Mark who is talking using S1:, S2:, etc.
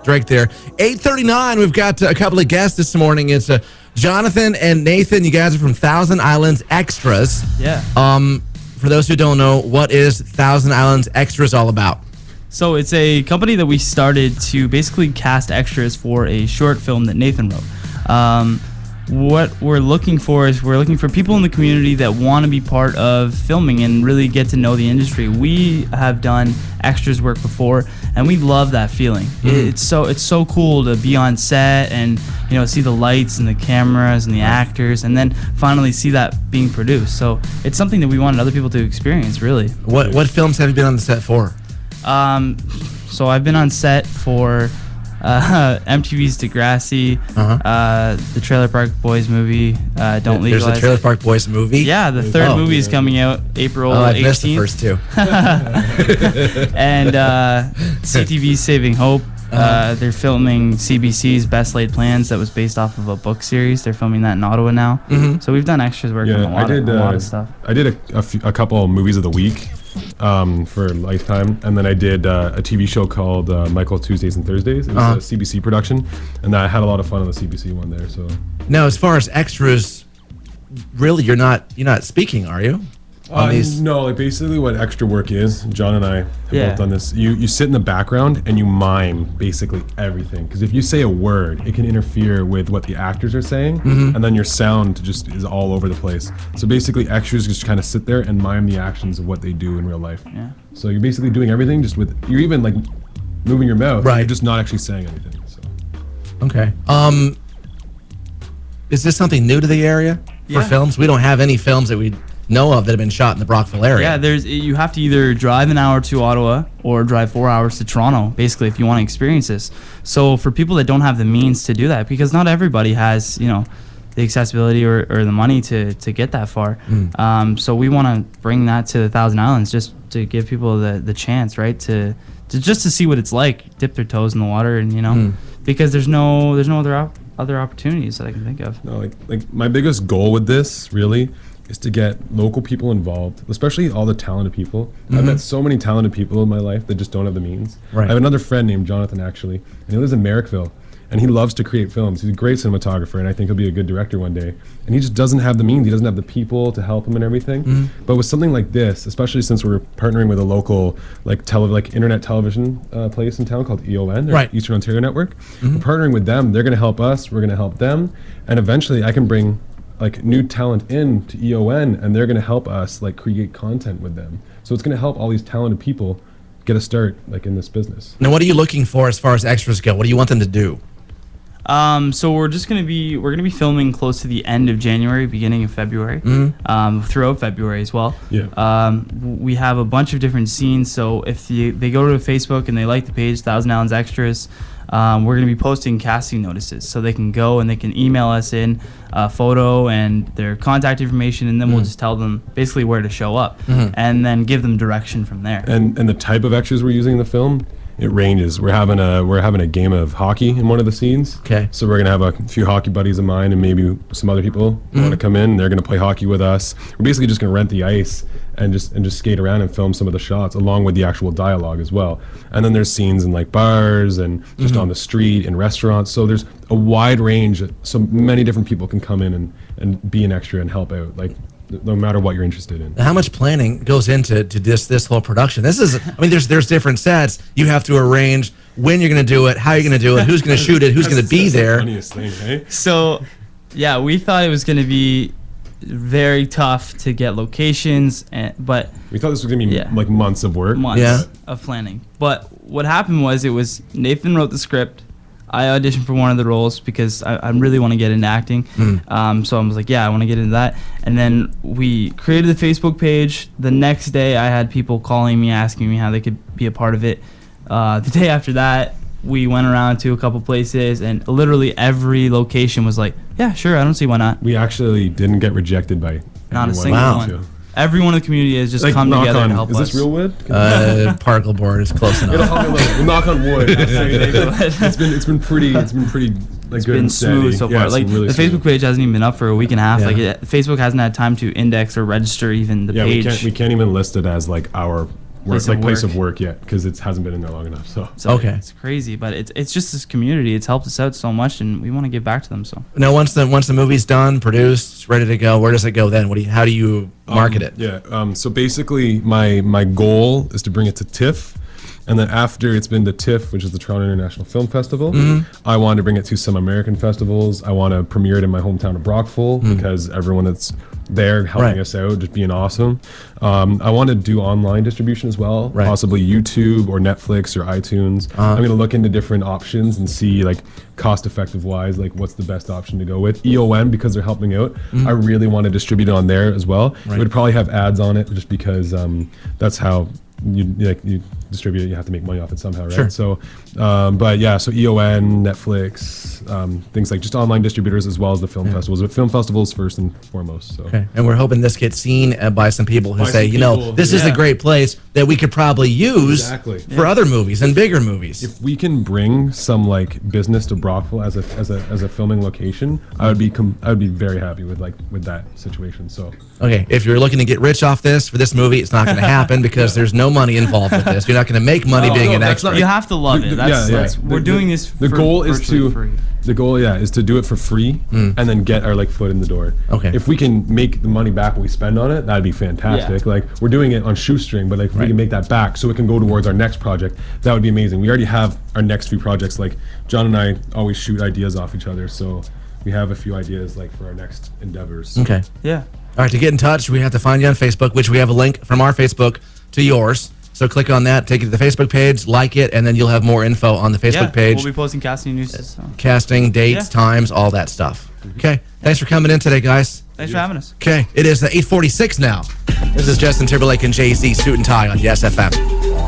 S1: Drake there. 8:39. We've got a couple of guests this morning. It's Jonathan and Nathan. You guys are from Thousand Islands Extras.
S2: Yeah.
S1: For those who don't know, what is Thousand Islands Extras all about?
S2: So it's a company that we started to basically cast extras for a short film that Nathan wrote. What we're looking for is we're looking for people in the community that want to be part of filming and really get to know the industry. We have done extras work before, and we love that feeling. It's so cool to be on set and see the lights and the cameras and the actors, and then finally see that being produced. So it's something that we wanted other people to experience. Really.
S1: What films have you been on the set for?
S2: So I've been on set for MTV's Degrassi, the Trailer Park Boys movie, Don't Legalize.
S1: There's a Trailer Park Boys movie?
S2: Yeah, the third movie is coming out April 18th.
S1: I missed the first two.
S2: And CTV's Saving Hope. They're filming CBC's Best Laid Plans that was based off of a book series. They're filming that in Ottawa now. So we've done extras work on a lot of stuff.
S3: I did a couple of movies of the week for Lifetime, and then I did a TV show called Michael Tuesdays and Thursdays. It was a CBC production, and I had a lot of fun on the CBC one there. So
S1: now, as far as extras, really, you're not speaking, are you?
S3: No, like basically what extra work is, John and I have both done this. You sit in the background and you mime basically everything, because if you say a word, it can interfere with what the actors are saying, and then your sound just is all over the place. So basically extras just kind of sit there and mime the actions of what they do in real life. Yeah. So you're basically doing everything just with, you're even like moving your mouth, right? You're just not actually saying anything. So.
S1: Okay. Is this something new to the area for films? We don't have any films that we know of that have been shot in the Brockville area.
S2: Yeah, you have to either drive an hour to Ottawa or drive 4 hours to Toronto, basically, if you want to experience this. So for people that don't have the means to do that, because not everybody has, the accessibility or the money to get that far. So we want to bring that to the Thousand Islands just to give people the chance, right, to just to see what it's like, dip their toes in the water, and because there's no other opportunities that I can think of.
S3: No, like my biggest goal with this really is to get local people involved, especially all the talented people. I've met so many talented people in my life that just don't have the means. Right. I have another friend named Jonathan, actually, and he lives in Merrickville, and he loves to create films. He's a great cinematographer, and I think he'll be a good director one day. And he just doesn't have the means. He doesn't have the people to help him and everything. But with something like this, especially since we're partnering with a local like internet television place in town called EON, or Eastern Ontario Network, we're partnering with them. They're going to help us. We're going to help them, and eventually I can bring like new talent in to EON, and they're going to help us like create content with them. So it's going to help all these talented people get a start like in this business.
S1: Now, what are you looking for as far as extras go? What do you want them to do?
S2: So we're going to be filming close to the end of January, beginning of February, throughout February as well. Yeah. We have a bunch of different scenes. So if they go to Facebook and they like the page, Thousand Islands Extras, we're going to be posting casting notices, so they can go and they can email us in a photo and their contact information, and then we'll just tell them basically where to show up, and then give them direction from there.
S3: And the type of extras we're using in the film, it ranges. We're having a game of hockey in one of the scenes.
S1: Okay. So
S3: we're gonna have a few hockey buddies of mine and maybe some other people who want to come in. They're gonna play hockey with us. We're basically just gonna rent the ice and just skate around and film some of the shots along with the actual dialogue as well. And then there's scenes in like bars and just on the street and restaurants. So there's a wide range. So many different people can come in and be an extra and help out. Like, no matter what you're interested in.
S1: How much planning goes into this whole production? This is, I mean, there's different sets. You have to arrange when you're going to do it, how you're going to do it, who's going to shoot it, who's going to be there.
S3: The funniest thing, hey?
S2: So, yeah, we thought it was going to be very tough to get locations, but
S3: we thought this was going to be like months of work,
S2: of planning. But what happened was Nathan wrote the script. I auditioned for one of the roles because I really want to get into acting. So I was like, I want to get into that. And then we created the Facebook page. The next day, I had people calling me, asking me how they could be a part of it. The day after that, we went around to a couple places, and literally every location was like, yeah, sure, I don't see why not.
S3: We actually didn't get rejected by
S2: not a single one. Everyone in the community has just come together to help us.
S3: Is this real wood?
S1: Particle board is close enough.
S3: We'll knock on wood. It's been pretty like
S2: it's
S3: good
S2: been
S3: and steady.
S2: Smooth so far. Like really the Facebook page hasn't even been up for a week and a half. Like Facebook hasn't had time to index or register even the page.
S3: We can't even list it as like our place of work yet, because it hasn't been in there long enough. So
S1: okay,
S2: it's crazy, but it's just this community. It's helped us out so much, and we want to give back to them. So
S1: now, once the movie's done, produced, ready to go, where does it go then? How do you market it?
S3: Yeah. So basically, my goal is to bring it to TIFF. And then after it's been to TIFF, which is the Toronto International Film Festival, I want to bring it to some American festivals. I want to premiere it in my hometown of Brockville, because everyone that's there helping us out, just being awesome. I want to do online distribution as well, possibly YouTube or Netflix or iTunes. I'm going to look into different options and see, like, cost-effective wise, like what's the best option to go with. EON, because they're helping out, I really want to distribute it on there as well. It would probably have ads on it, just because that's how you distribute it. You have to make money off it somehow, right?
S1: Sure.
S3: So but yeah, so EON, Netflix, things like just online distributors, as well as the film festivals, but film festivals first and foremost. So
S1: okay, and we're hoping this gets seen by some people who say, this is a great place that we could probably use for other movies and bigger movies.
S3: If we can bring some like business to Brockville as a filming location, I would be very happy with that situation. So
S1: okay, if you're looking to get rich off this for this movie, it's not going to happen because there's no money involved with this. You're not going to make money being an extra.
S2: You have to love it. We're doing this.
S3: The goal is to
S2: free.
S3: The goal, is to do it for free and then get our foot in the door.
S1: Okay.
S3: If we can make the money back what we spend on it, that'd be fantastic.
S2: Yeah.
S3: Like, we're doing it on shoestring, but if we can make that back so it can go towards our next project, that would be amazing. We already have our next few projects. Like, John and I always shoot ideas off each other, so we have a few ideas for our next endeavors.
S1: Okay.
S2: Yeah.
S1: All right, to get in touch, we have to find you on Facebook, which we have a link from our Facebook to yours. So click on that, take you to the Facebook page, like it, and then you'll have more info on the Facebook page.
S2: We'll be posting casting news. So.
S1: Casting, dates, times, all that stuff. Okay, thanks for coming in today, guys.
S2: Thanks for having us.
S1: Okay, it is 8:46 now. This is Justin Timberlake and Jay-Z, Suit and Tie on Yes FM.